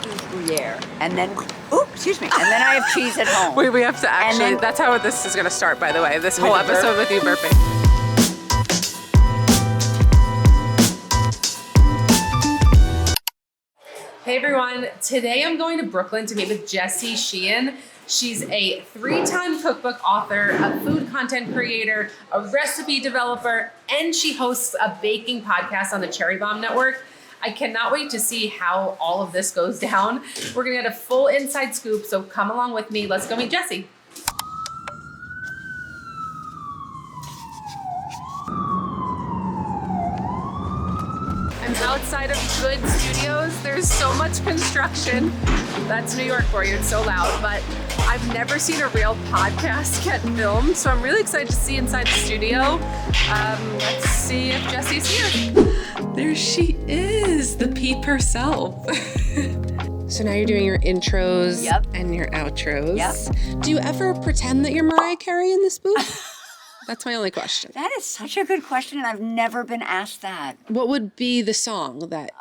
not use Gruyere. And then, excuse me. And then I have cheese at home. Wait, we have to actually, that's how this is gonna start, by the way. This whole episode with you burping. Hey everyone, today I'm going to Brooklyn to meet with Jessie Sheehan. She's a 3-time cookbook author, a food content creator, a recipe developer, and she hosts a baking podcast on the Cherry Bombe network. I cannot wait to see how all of this goes down. We're gonna get a full inside scoop, so come along with me. Let's go meet Jessie. I'm outside of Good Studios. There's so much construction. That's New York for you, it's so loud, but I've never seen a real podcast get filmed, so I'm really excited to see inside the studio. Let's see if Jessie's here. There she is, the Peep herself. So now you're doing your intros and your outros. Yep. Do you ever pretend that you're Mariah Carey in this booth? That's my only question. That is such a good question, and I've never been asked that. What would be the song that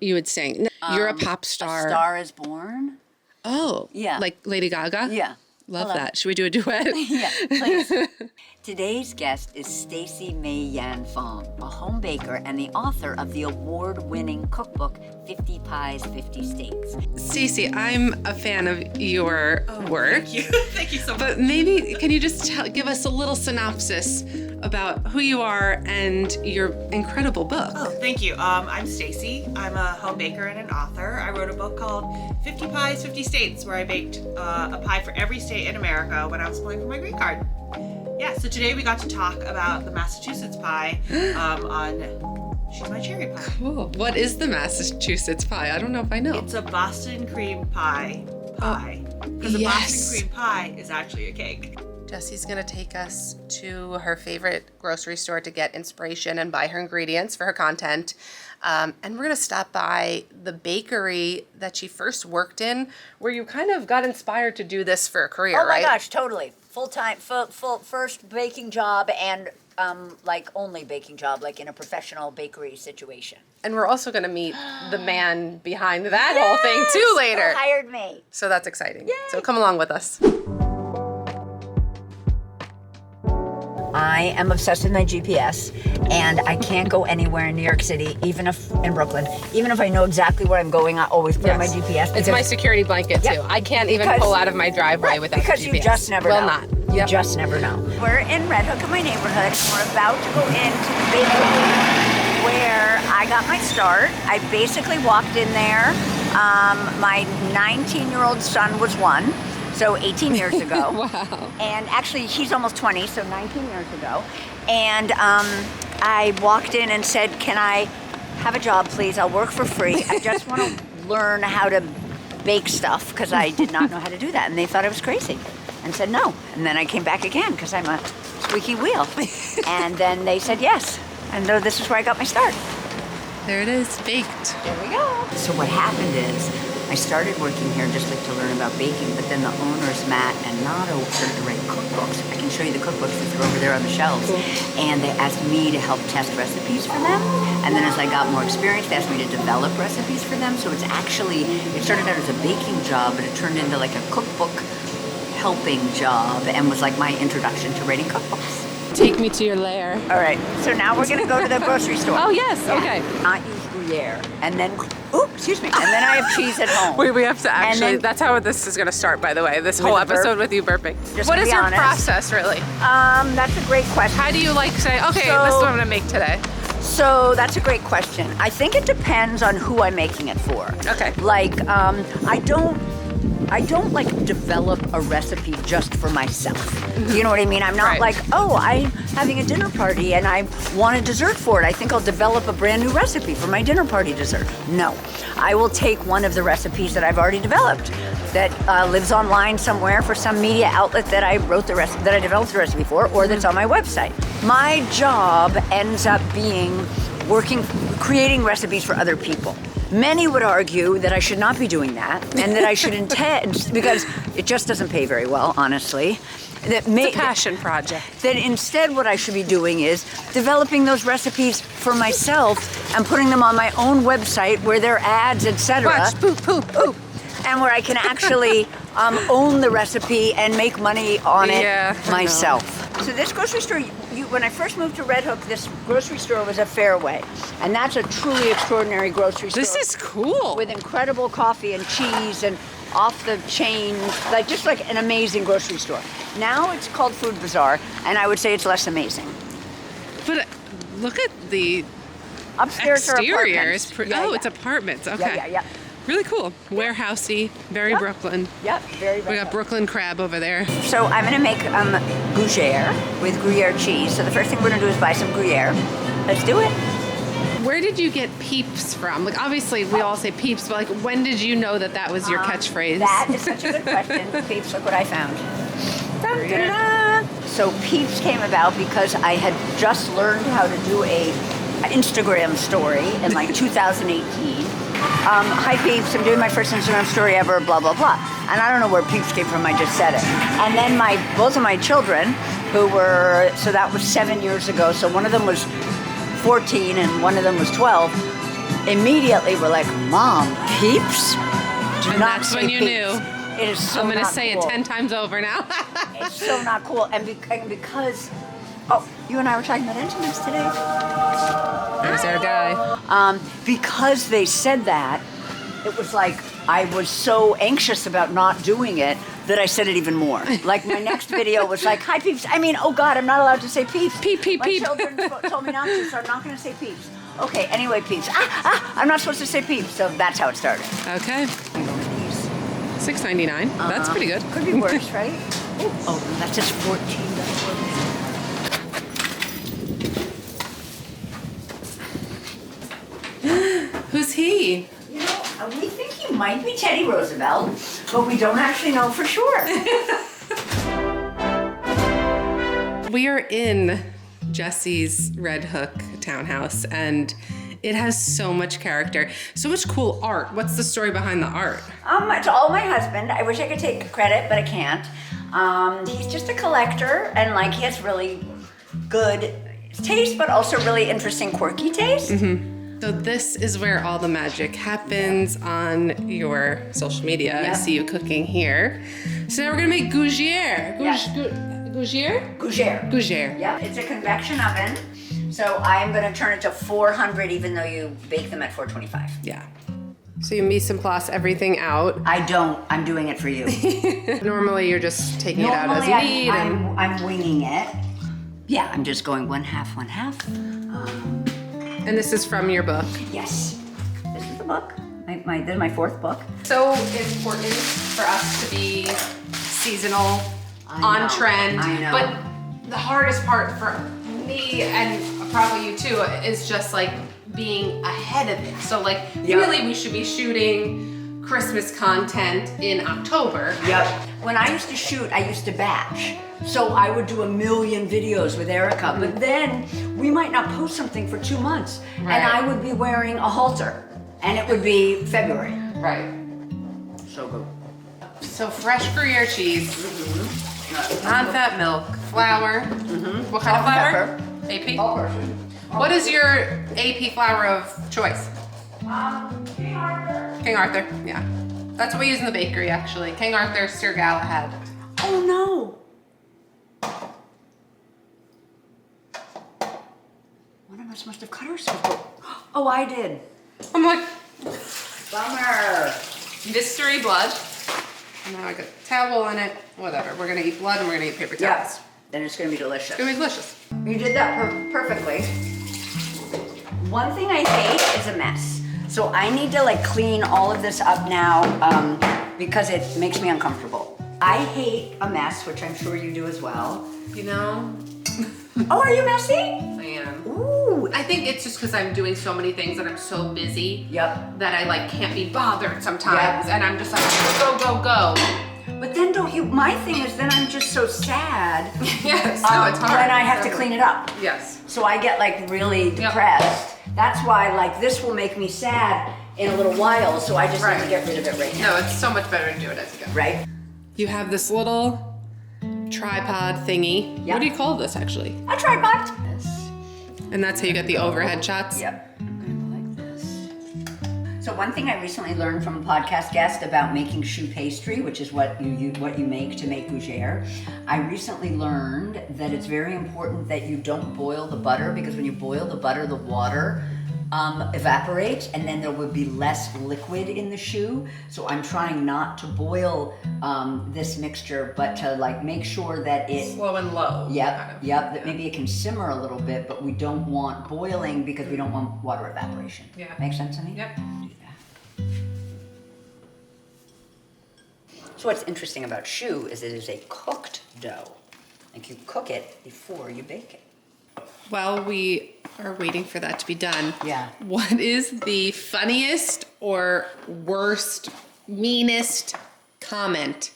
you would sing? You're a pop star. A Star is Born. Oh. Yeah. Like Lady Gaga? Yeah. Love that. Should we do a duet? Yeah, please. Today's guest is Stacy Fong, a home baker and the author of the award-winning cookbook, 50 Pies, 50 States. Stacy, I'm a fan of your work. Thank you. Thank you so much. But maybe, can you just give us a little synopsis about who you are and your incredible book? Oh, thank you. I'm Stacy. I'm a home baker and an author. I wrote a book called 50 Pies, 50 States, where I baked a pie for every state in America when I was applying for my green card. Yeah, so today we got to talk about the Massachusetts pie on She's My Cherry Pie. Cool. What is the Massachusetts pie? I don't know if I know. It's a Boston cream pie. Because a Boston cream pie is actually a cake. Jessie's gonna take us to her favorite grocery store to get inspiration and buy her ingredients for her content. And we're gonna stop by the bakery that she first worked in, where you kind of got inspired to do this for a career, right? Oh my gosh, totally. Full-time, first baking job and like only baking job, like in a professional bakery situation. And we're also gonna meet the man behind that whole thing too later. Who hired me. So that's exciting. Yay. So come along with us. I am obsessed with my GPS, and I can't go anywhere in New York City, even if in Brooklyn, even if I know exactly where I'm going. I always put on my GPS. It's my security blanket too. I can't even pull out of my driveway without because the GPS. You just never know. Will not. You just never know. We're in Red Hook in my neighborhood. We're about to go into the bakery where I got my start. I basically walked in there. My 19-year-old son was 1. So 18 years ago. Wow. And actually, he's almost 20, so 19 years ago. And I walked in and said, can I have a job, please? I'll work for free. I just want to learn how to bake stuff, because I did not know how to do that. And they thought I was crazy and said no. And then I came back again, because I'm a squeaky wheel. And then they said yes. And so this is where I got my start. There it is, baked. There we go. So what happened is, I started working here just like to learn about baking, but then the owners, Matt and Nato, started to write cookbooks. I can show you the cookbooks that are over there on the shelves. Cool. And they asked me to help test recipes for them. And then as I got more experience, they asked me to develop recipes for them. So it's actually, it started out as a baking job, but it turned into like a cookbook helping job and was like my introduction to writing cookbooks. Take me to your lair. All right, so now we're gonna go to the grocery store. Oh yes, okay. Not use Gruyere. And then, excuse me. And then I have cheese at home. Wait, we have to actually, then, that's how this is gonna start, by the way, this whole episode with you burping. What is your process, really? That's a great question. How do you like say, okay, this is what I'm gonna make today? So that's a great question. I think it depends on who I'm making it for. Okay. Like, I don't like develop a recipe just for myself. You know what I mean? I'm not like, oh, I'm having a dinner party and I want a dessert for it. I think I'll develop a brand new recipe for my dinner party dessert. No, I will take one of the recipes that I've already developed that lives online somewhere for some media outlet that I wrote the recipe, that I developed the recipe for, or that's on my website. My job ends up being creating recipes for other people. Many would argue that I should not be doing that and that I should intend, because it just doesn't pay very well, honestly. It's a passion project. That instead what I should be doing is developing those recipes for myself and putting them on my own website where there are ads, etc. Watch, poop, poop, poop. And where I can actually own the recipe and make money on it myself. So this grocery store, when I first moved to Red Hook, this grocery store was a Fairway. And that's a truly extraordinary grocery store. This is cool. With incredible coffee and cheese and off the chain, just like an amazing grocery store. Now it's called Food Bazaar, and I would say it's less amazing. But look at the Upstairs exterior. It's apartments. Okay. Yeah. Really cool. Warehousey, very Brooklyn. Yep, very We got Brooklyn crab over there. So I'm gonna make gougere with Gruyere cheese. So the first thing we're gonna do is buy some Gruyere. Let's do it. Where did you get Peeps from? Like, obviously we all say Peeps, but like, when did you know that was your catchphrase? That is such a good question. Peeps, look what I found. Dun, dun, dun. So Peeps came about because I had just learned how to do an Instagram story in like 2018. Hi Peeps, I'm doing my first Instagram story ever, blah, blah, blah. And I don't know where Peeps came from, I just said it. And then both of my children, so that was 7 years ago, so one of them was 14 and one of them was 12, immediately were like, Mom, Peeps? And that's when you knew. It is so I'm going to not say cool. it 10 times over now. It's so not cool. And because, you and I were talking about intimates today. There's our guy. Because they said that, it was like I was so anxious about not doing it that I said it even more. Like my next video was like, hi Peeps. Oh God, I'm not allowed to say Peeps. Peep, peep, peep. My children told me not to, so I'm not going to say Peeps. Okay, anyway, Peeps. I'm not supposed to say Peeps, so that's how it started. Okay. $6.99. That's pretty good. Could be worse, right? Oh, that's just $14. Who's he? We think he might be Teddy Roosevelt, but we don't actually know for sure. We are in Jessie's Red Hook townhouse, and it has so much character, so much cool art. What's the story behind the art? It's all my husband. I wish I could take credit, but I can't. He's just a collector, and he has really good taste, but also really interesting, quirky taste. Mm-hmm. So this is where all the magic happens on your social media. Yep. I see you cooking here. So now we're gonna make gougere. Gougere? Gougere. Yeah, it's a convection oven. So I'm gonna turn it to 400 even though you bake them at 425. Yeah. So you mise en place everything out. I don't, I'm doing it for you. Normally you're just taking it out as you need. I'm winging it. Yeah, I'm just going one half. And this is from your book. Yes, this is the book. This is my fourth book. So important for us to be seasonal, on trend. I know. But the hardest part for me, and probably you too, is just being ahead of it. So really we should be shooting Christmas content in October. Yep. When I used to shoot, I used to batch. So I would do 1 million videos with Erica, but then we might not post something for 2 months. Right. And I would be wearing a halter, and it would be February. Right. So good. So fresh Gruyere cheese, non-fat milk, flour. What kind of flour? AP? All person. What is your AP flour of choice? King Arthur. King Arthur, yeah. That's what we use in the bakery, actually. King Arthur, Sir Galahad. Oh no. One of us must have cut ourselves. Oh, I did. I'm like, Bummer. mystery blood. And now I got a towel in it. Whatever. We're gonna eat blood and we're gonna eat paper towels. Yes. Then it's gonna be delicious. It's gonna be delicious. You did that perfectly. One thing I hate is a mess. So I need to clean all of this up now because it makes me uncomfortable. I hate a mess, which I'm sure you do as well. You know? Oh, are you messy? I am. Ooh. I think it's just because I'm doing so many things and I'm so busy. Yep. That I can't be bothered sometimes. Yep. And I'm just go. But then my thing is then I'm just so sad Yes, no, it's hard. when I have to clean it up. Yes. So I get really depressed. That's why this will make me sad in a little while, so I just need to get rid of it right now. No, it's so much better to do it as you go. Right? You have this little tripod thingy. Yep. What do you call this actually? A tripod. And that's how you get the overhead shots? Yep. Like this. So one thing I recently learned from a podcast guest about making choux pastry, which is what you make to make gougere, I recently learned that it's very important that you don't boil the butter, because when you boil the butter, the water evaporates, and then there would be less liquid in the choux. So I'm trying not to boil this mixture, but to like make sure that it slow and low. Yep, that maybe it can simmer a little bit, but we don't want boiling because we don't want water evaporation. Yeah. Make sense to me? Yep. Do that. So what's interesting about choux is it is a cooked dough. Like you cook it before you bake it. While we are waiting for that to be done, Yeah. What is the funniest or worst, meanest comment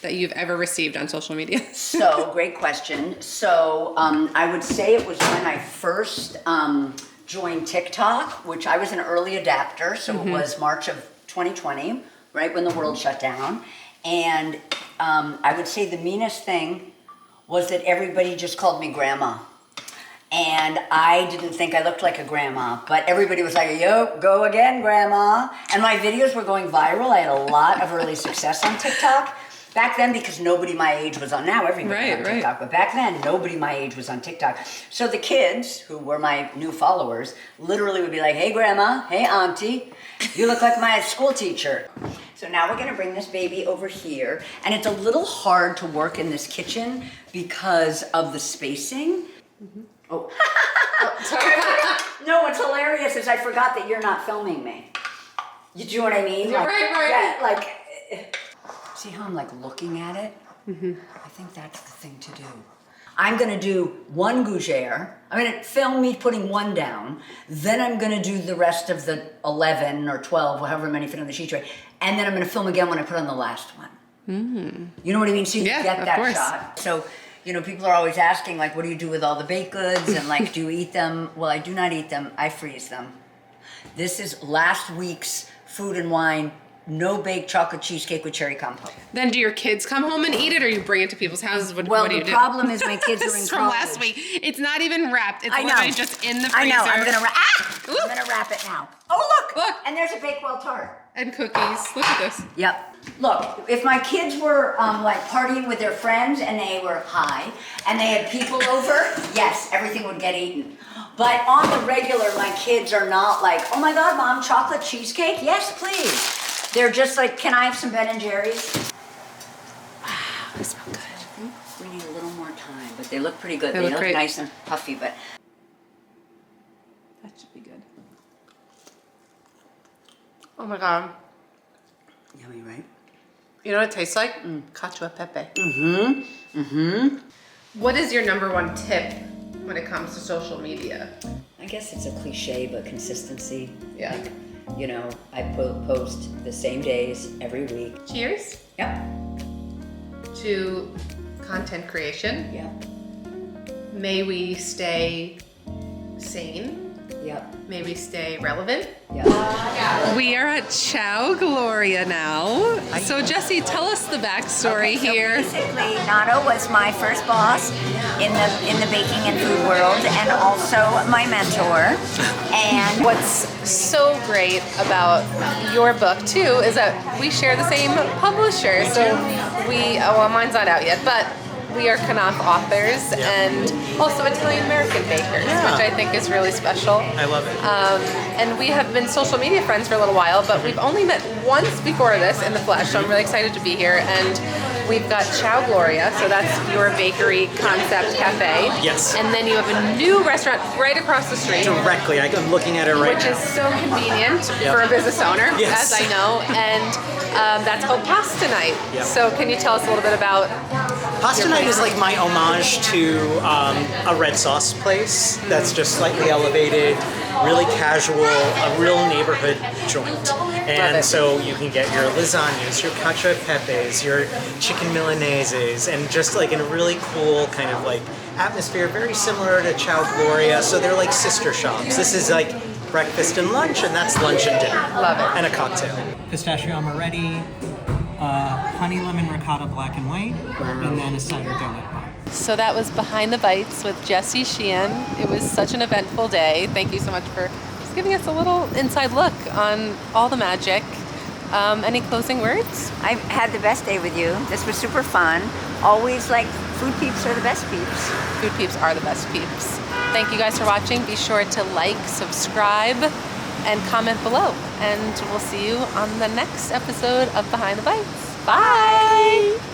that you've ever received on social media? So, great question. So, I would say it was when I first joined TikTok, which I was an early adapter. So it was March of 2020, right when the world shut down. And I would say the meanest thing was that everybody just called me grandma. And I didn't think I looked like a grandma, but everybody was like, yo, go again, grandma. And my videos were going viral. I had a lot of early success on TikTok. Back then, because nobody my age was on, now everybody on TikTok, but back then, nobody my age was on TikTok. So the kids, who were my new followers, literally would be like, hey, grandma, hey, auntie, you look like my school teacher. So now we're gonna bring this baby over here, and it's a little hard to work in this kitchen because of the spacing. Oh. No, what's hilarious is I forgot that you're not filming me. You do what I mean? Like, right. Yeah, like, see how I'm like looking at it? I think that's the thing to do. I'm gonna do one gougere. I'm gonna film me putting one down. Then I'm gonna do the rest of the 11 or 12, however many fit on the sheet tray. And then I'm gonna film again when I put on the last one. You know what I mean? So you get that shot. So, you know, people are always asking, like, what do you do with all the baked goods? And like, do you eat them? Well, I do not eat them. I freeze them. This is last week's Food and Wine no-bake chocolate cheesecake with cherry compote. Then do your kids come home and eat it, or you bring it to people's houses? What do you do? The problem is my kids are in college. From last week. It's not even wrapped. It's literally just in the freezer. I know. I'm gonna wrap it now. Oh, look! And there's a Bakewell tart. And cookies. Look at this. Yep. Look, if my kids were like partying with their friends and they were high and they had people over, yes, everything would get eaten. But on the regular, my kids are not like, oh my God, Mom, chocolate cheesecake? Yes, please. They're just like, can I have some Ben & Jerry's? Wow, they smell good. I think we need a little more time, but they look pretty good. They look great. nice and puffy, but. That should be good. Oh my God. Yummy, right? You know what it tastes like? Cacio e pepe. What is your number one tip when it comes to social media? I guess it's a cliche, but consistency. Yeah. Like, you know, I post the same days every week. Cheers Yep. to content creation. Yep. May we stay sane. Yep. May we stay relevant. Yep. We are at Ciao Gloria now. So Jessie, tell us the backstory here. So basically, Nato was my first boss in the baking and food world, and also my mentor. And What's so great about your book too is that we share the same publisher. So well, mine's not out yet, but we are Knopf authors and also Italian-American bakers, which I think is really special. I love it. And we have been social media friends for a little while, but we've only met once before this in the flesh, so I'm really excited to be here. And we've got Ciao Gloria, so that's your bakery concept cafe. Yes. And then you have a new restaurant right across the street. Directly, I'm looking at it right Which now. is so convenient for a business owner, Yes. as I know. And that's called Pasta Night. Yep. So can you tell us a little bit about Pasta Night is like my homage to a red sauce place that's just slightly elevated, really casual, a real neighborhood joint. And so you can get your lasagnas, your cacio e pepes, your chicken milaises, and just like in a really cool kind of like atmosphere, very similar to Ciao Gloria. So they're like sister shops. This is like breakfast and lunch, and that's lunch and dinner. Love it. And a cocktail. Pistachio amaretti, honey lemon ricotta black and white, and then a cider donut bar. So that was Behind the Bites with Jessie Sheehan. It was such an eventful day. Thank you so much for just giving us a little inside look on all the magic. Any closing words? I've had the best day with you. This was super fun. Always like food peeps are the best peeps. Food Peeps are the best peeps. Thank you guys for watching. Be sure to like, subscribe, and comment below. And we'll see you on the next episode of Behind the Bites. Bye!